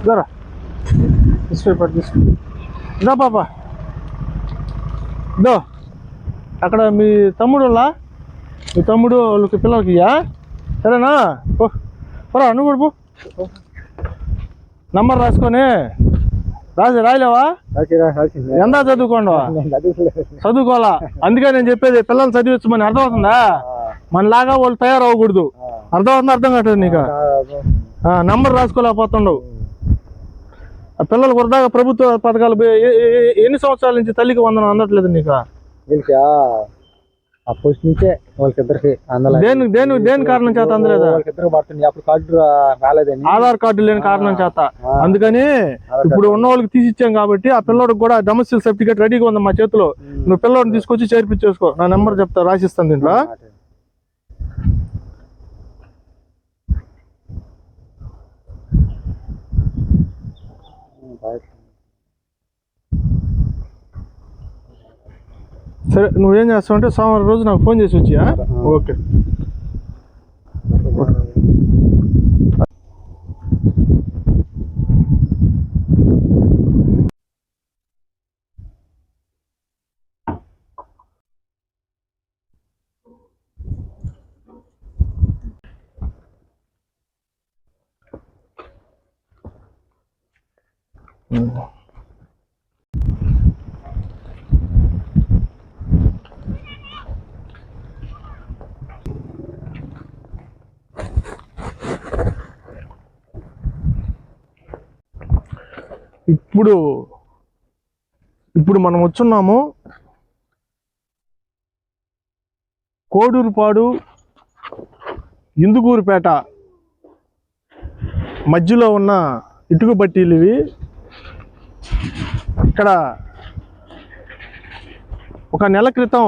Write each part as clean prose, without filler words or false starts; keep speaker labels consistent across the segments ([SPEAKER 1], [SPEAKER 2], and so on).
[SPEAKER 1] జరా ఇదా పాప ఇదో అక్కడ మీ తమ్ముడు వాళ్ళకి పిల్లలకి ఇయ్యా సరేనా పోరా నువ్వు కూడా పో నంబర్ రాసుకొని రాయలేవా ఎంత చదువుకోవాలా అందుకే నేను చెప్పేది పిల్లలు చదివించమని అర్థమవుతుందా మనలాగా వాళ్ళు తయారవ్వకూడదు అర్థమవుతుందా అర్థం కావట్లేదు నీకు నంబర్ రాసుకోలేకపోతుండవు ఆ పిల్లలు వరదాగా ప్రభుత్వ పథకాలు ఎన్ని సంవత్సరాల నుంచి తల్లికి వందనం అందట్లేదు నీకు
[SPEAKER 2] నుంచే వాళ్ళకిద్దరికి
[SPEAKER 1] దేని కారణం చేత అందలేదా
[SPEAKER 2] అప్పుడు కార్డు రాలేదని
[SPEAKER 1] ఆధార్ కార్డు లేని కారణం చేత అందుకని ఇప్పుడు ఉన్న వాళ్ళకి తీసిచ్చాం కాబట్టి ఆ పిల్లోడికి కూడా డొమెస్టిక్ సర్టిఫికేట్ రెడీగా ఉంది మా చేతిలో నువ్వు పిల్లోడిని తీసుకొచ్చి చేర్పించేసుకో నా నెంబర్ చెప్తా రాసిస్తాను దీంట్లో సరే నువ్వేం చేస్తావు అంటే సోమవారం రోజు నాకు ఫోన్ చేసి వచ్చి ఓకే ఇప్పుడు మనం వచ్చున్నాము కోడూరుపాడు ఇందుకూరుపేట మధ్యలో ఉన్న ఇటుక బట్టీలు ఇవి ఇక్కడ ఒక నెల క్రితం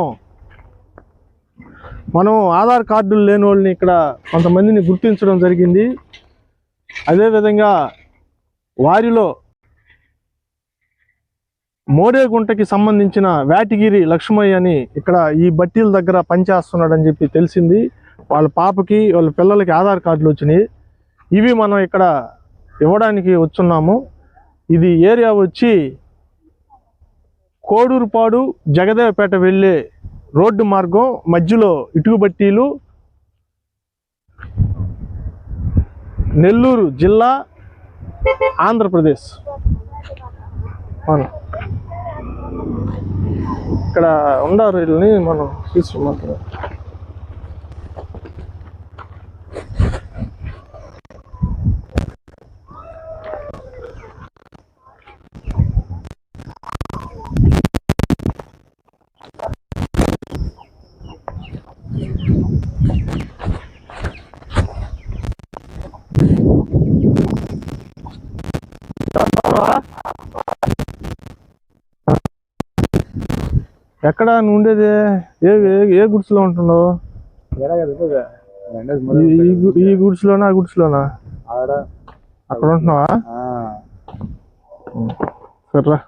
[SPEAKER 1] మనం ఆధార్ కార్డులు లేని వాళ్ళని ఇక్కడ కొంతమందిని గుర్తించడం జరిగింది అదేవిధంగా వారిలో మోడేగుంటకి సంబంధించిన వేటగిరి లక్ష్మయ్య అని ఇక్కడ ఈ బట్టీల దగ్గర పనిచేస్తున్నాడని చెప్పి తెలిసింది వాళ్ళ పాపకి వాళ్ళ పిల్లలకి ఆధార్ కార్డులు వచ్చినాయి ఇవి మనం ఇక్కడ ఇవ్వడానికి వచ్చున్నాము ఇది ఏరియా వచ్చి కోడూరుపాడు జగదేవపేట వెళ్ళే రోడ్డు మార్గం మధ్యలో ఇటుక బట్టీలు నెల్లూరు జిల్లా ఆంధ్రప్రదేశ్ అవును ఇక్కడ ఉండారు వీళ్ళని మనం తీసుకున్నాం ఎక్కడ నువ్వు ఉండేది ఏ గుడ్స్లో ఉంటున్నావు ఈ గుడ్స్లోనా ఆ గుడ్స్లోనా అక్కడ ఉంటున్నావా సర్రా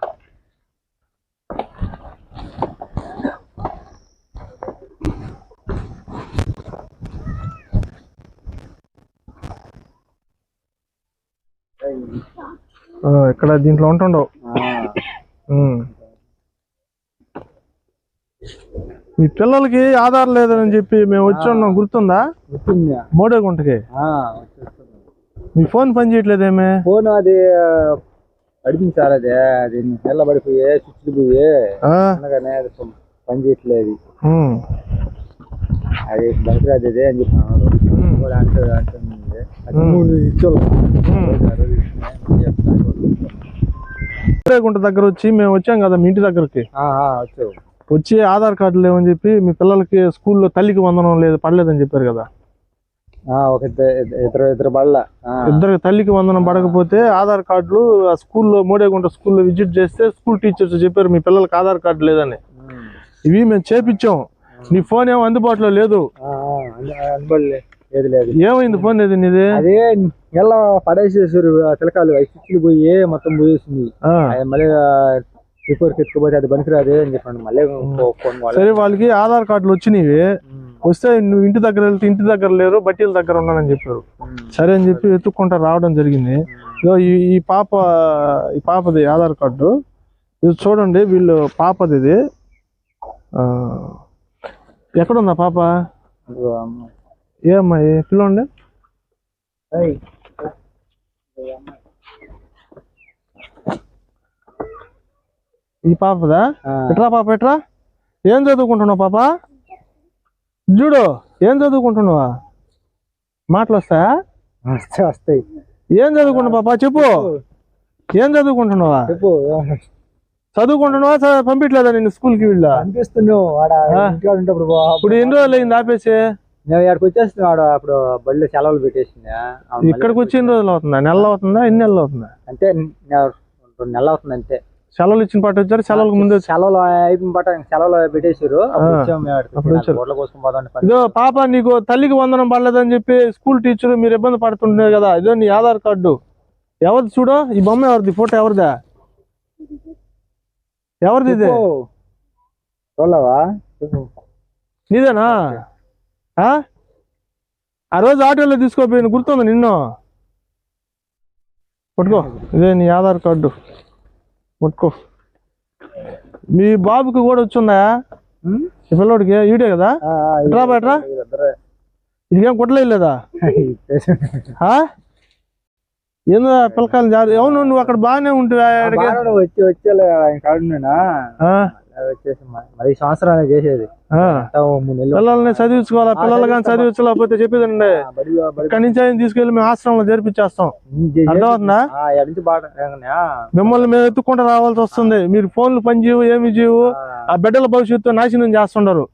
[SPEAKER 1] ఇక్కడ దీంట్లో ఉంటుండవు మీ పిల్లలకి ఆధార్ లేదని చెప్పి మేము వచ్చి ఉన్నాం గుర్తుందా మోడేగుంటకి మీ ఫోన్ పని చేయట్లేదేమే
[SPEAKER 2] ఫోన్ అది అడిగింది సార్ అది నిలబడిపోయి స్విచ్లు పోయి అనగానే పని చేయట్లేదు అది బలిరాదు అదే అని చెప్పినాడు అంటుంది
[SPEAKER 1] మోడేగుంట దగ్గర వచ్చి మేము వచ్చాం కదా మీ ఇంటి దగ్గరకి వచ్చి ఆధార్ కార్డు లేవని చెప్పి మీ పిల్లలకి స్కూల్లో తల్లికి వందనం లేదు పడలేదని చెప్పారు కదా ఇద్దరికి తల్లికి వందనం పడకపోతే ఆధార్ కార్డులు ఆ స్కూల్లో మోడేగుంట స్కూల్లో విజిట్ చేస్తే స్కూల్ టీచర్స్ చెప్పారు మీ పిల్లలకి ఆధార్ కార్డు లేదని ఇవి మేము చేపించాం నీ ఫోన్ ఏమో అందుబాటులో లేదు ఏమైంది ఫోన్ ఏది నీది
[SPEAKER 2] అదే ఎలా పడేసేసారు పిల్లకాయలు స్విచ్లు పోయి మొత్తం పోయేసింది మళ్ళీ రిపోర్ట్ ఎత్తుకుపోతే అది పనికిరాదే అని చెప్పండి మళ్ళీ
[SPEAKER 1] సరే వాళ్ళకి ఆధార్ కార్డులు వచ్చినవి వస్తే నువ్వు ఇంటి దగ్గర వెళ్తే ఇంటి దగ్గర లేరు బట్టీల దగ్గర ఉన్నానని చెప్పారు సరే అని చెప్పి ఎత్తుక్కుంటా రావడం జరిగింది ఇదో ఈ పాపది ఆధార్ కార్డు ఇది చూడండి. వీళ్ళు పాపది ఇది. ఎక్కడుందా పాప? ఏ అమ్మాయి? పిల్లండి. ఈ పాపదా? ఎట్రా పాప, ఎట్రా? ఏం చదువుకుంటున్నావు పాప? చూడు, ఏం చదువుకుంటున్నావా? మాటలు వస్తాయా?
[SPEAKER 2] వస్తాయి.
[SPEAKER 1] ఏం చదువుకుంటున్నావు పాప? చెప్పు, ఏం చదువుకుంటున్నావా?
[SPEAKER 2] చెప్పు.
[SPEAKER 1] చదువుకుంటున్నావా? పంపించలేదా నేను స్కూల్కి? వీళ్ళు
[SPEAKER 2] పంపిస్తున్నావు.
[SPEAKER 1] ఇప్పుడు ఎన్ని రోజులు అయింది ఆపేసి?
[SPEAKER 2] మేము ఇక్కడికి వచ్చేస్తున్నాడు. అప్పుడు బళ్ళు సెలవులు పెట్టేసింది.
[SPEAKER 1] ఇక్కడికి వచ్చి ఎన్ని రోజులు అవుతుందా? నెల అవుతుందా? ఎన్ని నెలలు అవుతుందా?
[SPEAKER 2] అంటే 2 నెలలు అవుతుంది అంతే.
[SPEAKER 1] సెలవులు ఇచ్చిన పాట వచ్చారు. సెలవులకు ముందు
[SPEAKER 2] సెలవులు అయిపోయిన పాట సెలవులు పెట్టేసారు.
[SPEAKER 1] ఇదో పాప, నీకు తల్లికి వందనం పడలేదని చెప్పి స్కూల్ టీచర్ మీరు ఇబ్బంది పడుతుంటున్నారు కదా. ఇదో నీ ఆధార్ కార్డు. ఎవరిది చూడు? ఈ బొమ్మ ఎవరిది? ఫోటో ఎవరిదా? ఎవరిది ఇది? నీదేనా? ఆ రోజు ఆటోలో తీసుకోపోయిన గుర్తుందా నిన్ను? పట్టుకో, ఇదే నీ ఆధార్ కార్డు. పట్టుకో. మీ బాబుకి కూడా వచ్చిందా? ఈ పిల్లోడికి ఈడే కదా? ఎట్రా బయట్రా? ఇదికేం కొట్టలేదా? ఏందో పిల్లకాయలు జాగ్రత్త. అవును, నువ్వు అక్కడ బాగానే ఉంటావు.
[SPEAKER 2] వచ్చేసి మరి సంవత్సరాలు చేసేది.
[SPEAKER 1] పిల్లల్ని చదివించుకోవాలా? పిల్లలు కానీ చదివించలేకపోతే చెప్పేదండి, ఇక్కడి నుంచి ఆయన తీసుకెళ్ళి మేము ఆశ్రమంలో జరిపించేస్తాం. అర్థమవుతుందా? మిమ్మల్ని మేము ఎత్తుకుంటూ రావాల్సి వస్తుంది. మీరు ఫోన్లు పని చేయవు, ఏమి చేయవు. ఆ బిడ్డల భవిష్యత్తు నాశనం చేస్తుంటారు.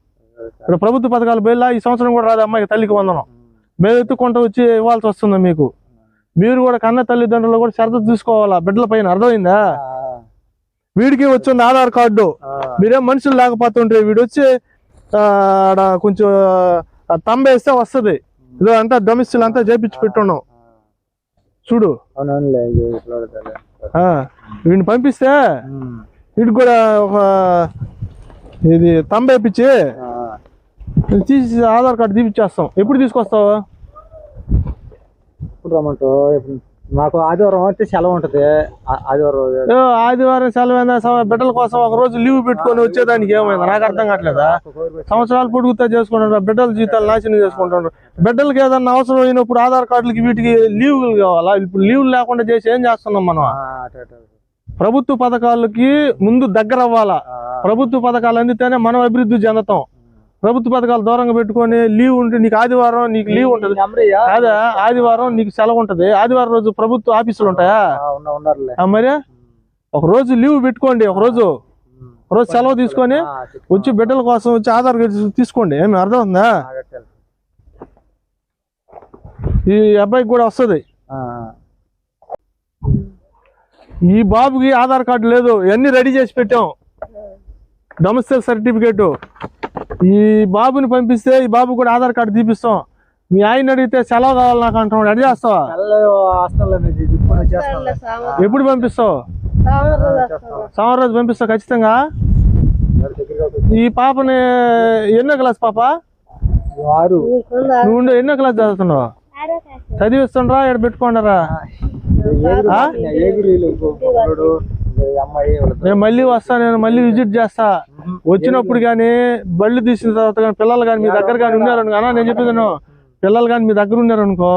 [SPEAKER 1] ఇప్పుడు ప్రభుత్వ పథకాలు బయలా ఈ సంవత్సరం కూడా రాదు అమ్మాయికి తల్లికి వందనం. మేము ఎత్తుకుంటూ వచ్చి ఇవ్వాల్సి వస్తుంది మీకు. మీరు కూడా కన్న తల్లిదండ్రులు కూడా శ్రద్ధ తీసుకోవాలా బిడ్డల పైన. అర్థమైందా? వీడికి వచ్చింది ఆధార్ కార్డు. మీరేం మనుషులు లేకపోతుంటే వీడు వచ్చి ఆడ కొంచెం తంబేస్తే వస్తుంది. ఇదో అంతా డొమిసిల్ అంతా చేపించి పెట్టున్నాం చూడు. వీడిని పంపిస్తే వీడికి కూడా ఒక ఇది తంబేపించి తీసి ఆధార్ కార్డు తీపిచ్చేస్తాం. ఎప్పుడు తీసుకొస్తావు?
[SPEAKER 2] ఇప్పుడు రమ్మంటావు. మాకు ఆదివారం అయితే సెలవు ఉంటది.
[SPEAKER 1] ఆదివారం సెలవు అయినా బిడ్డల కోసం ఒక రోజు లీవ్ పెట్టుకొని వచ్చేదానికి ఏమైంది? నాకు అర్థం కావట్లేదా? సంవత్సరాలు పొడుగుతా చేసుకుంటారు, బిడ్డల జీవితాలు నాశనం చేసుకుంటారు. బిడ్డలకి ఏదన్నా అవసరం అయినప్పుడు ఆధార్ కార్డులకి వీటికి లీవ్లు కావాలా? ఇప్పుడు లీవ్లు లేకుండా చేసి ఏం చేస్తున్నాం మనం? ప్రభుత్వ పథకాలకి ముందు దగ్గర అవ్వాలా. ప్రభుత్వ పథకాలు అందితేనే మనం అభివృద్ధి చెందుతాం. ప్రభుత్వ పథకాలు దూరంగా పెట్టుకొని లీవ్ ఉంటే నీకు ఆదివారం నీకు లీవ్ ఉంటది కాదా? ఆదివారం నీకు సెలవు ఉంటది. ఆదివారం రోజు ప్రభుత్వ ఆఫీసులు ఉంటాయా? మరి ఒక రోజు లీవ్ పెట్టుకోండి. ఒక రోజు సెలవు తీసుకొని వచ్చి బిడ్డల కోసం వచ్చి ఆధార్ కార్డు తీసుకోండి. ఏమి అర్థమవుతుందా? ఈ అబ్బాయికి కూడా వస్తుంది. ఈ బాబుకి ఆధార్ కార్డు లేదు. ఇవన్నీ రెడీ చేసి పెట్టాం. Domicile certificate. ఈ బాబుని పంపిస్తే ఈ బాబు కూడా ఆధార్ కార్డు తీపిస్తాం. మీ ఆయన అడిగితే సెలవు కావాలి నాకు అంటున్నాడు. అడి చేస్తావా? ఎప్పుడు పంపిస్తావు? సోమవారం రోజు పంపిస్తావు ఖచ్చితంగా. ఈ పాపని ఎన్నో క్లాస్ పాప? నువ్వు ఎన్నో క్లాస్ చదువుతున్నావు? చదివిస్తుండ్రా? ఇక్కడ పెట్టుకోండరా? నేను మళ్ళీ వస్తా, నేను మళ్ళీ విజిట్ చేస్తా. వచ్చినప్పుడు కానీ బళ్ళు తీసిన తర్వాత కానీ పిల్లలు కానీ మీ దగ్గర కానీ ఉన్నారనుకో, అన్నా నేను చెప్పేది పిల్లలు కానీ మీ దగ్గర ఉన్నారనుకో,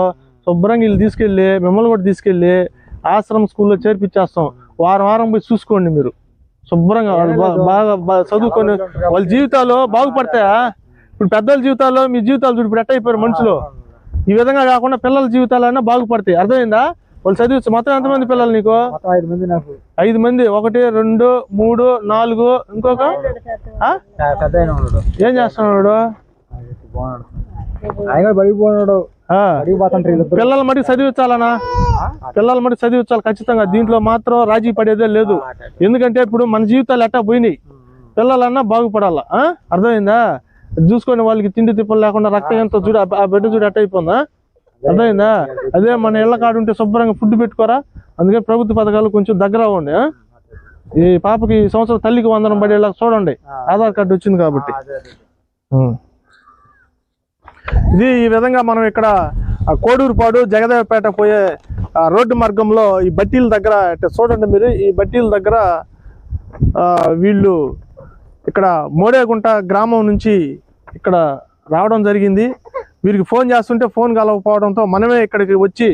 [SPEAKER 1] శుభ్రంగా వీళ్ళు తీసుకెళ్ళి మిమ్మల్ని కూడా తీసుకెళ్ళి ఆశ్రమం స్కూల్లో చేర్పించేస్తాం. వారం పోయి చూసుకోండి. మీరు శుభ్రంగా బాగా చదువుకొని వాళ్ళ జీవితాలు బాగుపడతాయా? ఇప్పుడు పెద్దల జీవితాల్లో మీ జీవితాలు చూడు ఇప్పుడు ఎట్ట అయిపోయారు మనుషులు. ఈ విధంగా కాకుండా పిల్లల జీవితాలైనా బాగుపడతాయి. అర్థమైందా? వాళ్ళు చదివచ్చు. మొత్తం ఎంతమంది పిల్లలు నీకు? 5 మంది. 1 2 3 4. ఇంకొక ఏం చేస్తున్నాడు? పిల్లలు మటుకు చదివించాలనా? పిల్లలు మటుకు చదివించాలి ఖచ్చితంగా. దీంట్లో మాత్రం రాజీ పడేదే లేదు. ఎందుకంటే ఇప్పుడు మన జీవితాలు ఎట్టా పోయినాయి. పిల్లలన్నా బాగుపడాలా. అర్థమైందా? చూసుకొని వాళ్ళకి తిండి తిప్పలు లేకుండా రక్తం ఎంత చూడు ఆ బిడ్డ చూడు ఎట్ట అయిపోయిందా? అర్థమైందా? అదే మన ఇళ్ళ కాడు ఉంటే శుభ్రంగా ఫుడ్ పెట్టుకోరా. అందుకని ప్రభుత్వ పథకాలు కొంచెం దగ్గర అవ్వండి. ఈ పాపకి ఈ సంవత్సరం తల్లికి వందనం పడేలా చూడండి. ఆధార్ కార్డు వచ్చింది కాబట్టి. ఇది ఈ విధంగా మనం ఇక్కడ ఆ కోడూరుపాడు జగదేవపేట పోయే రోడ్డు మార్గంలో ఈ బట్టీల దగ్గర చూడండి మీరు, ఈ బట్టీల దగ్గర వీళ్ళు ఇక్కడ మోడేగుంట గ్రామం నుంచి ఇక్కడ రావడం జరిగింది. వీరికి ఫోన్ చేస్తుంటే ఫోన్ కలవకపోవడంతో మనమే ఇక్కడికి వచ్చి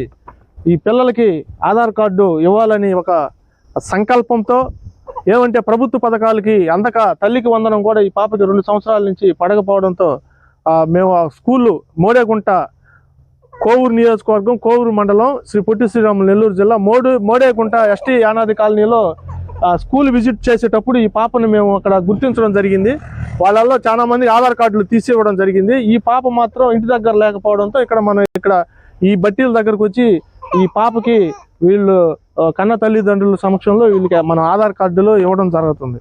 [SPEAKER 1] ఈ పిల్లలకి ఆధార్ కార్డు ఇవ్వాలని ఒక సంకల్పంతో, ఏమంటే ప్రభుత్వ పథకాలకి అందక తల్లికి వందనం కూడా ఈ పాపకి 2 సంవత్సరాల నుంచి పడకపోవడంతో మేము ఆ స్కూలు మోడేగుంట కోవూరు నియోజకవర్గం కోవూరు మండలం శ్రీ పొట్టి శ్రీరాములు నెల్లూరు జిల్లా మోడేగుంట ఎస్టీ యానాది కాలనీలో స్కూల్ విజిట్ చేసేటప్పుడు ఈ పాపను మేము అక్కడ గుర్తించడం జరిగింది. వాళ్ళల్లో చాలా మంది ఆధార్ కార్డులు తీసివ్వడం జరిగింది. ఈ పాప మాత్రం ఇంటి దగ్గర లేకపోవడంతో ఇక్కడ ఈ బట్టీల దగ్గరకు వచ్చి ఈ పాపకి వీళ్ళు కన్న తల్లిదండ్రుల సమక్షంలో వీళ్ళకి మన ఆధార్ కార్డులు ఇవ్వడం జరుగుతుంది.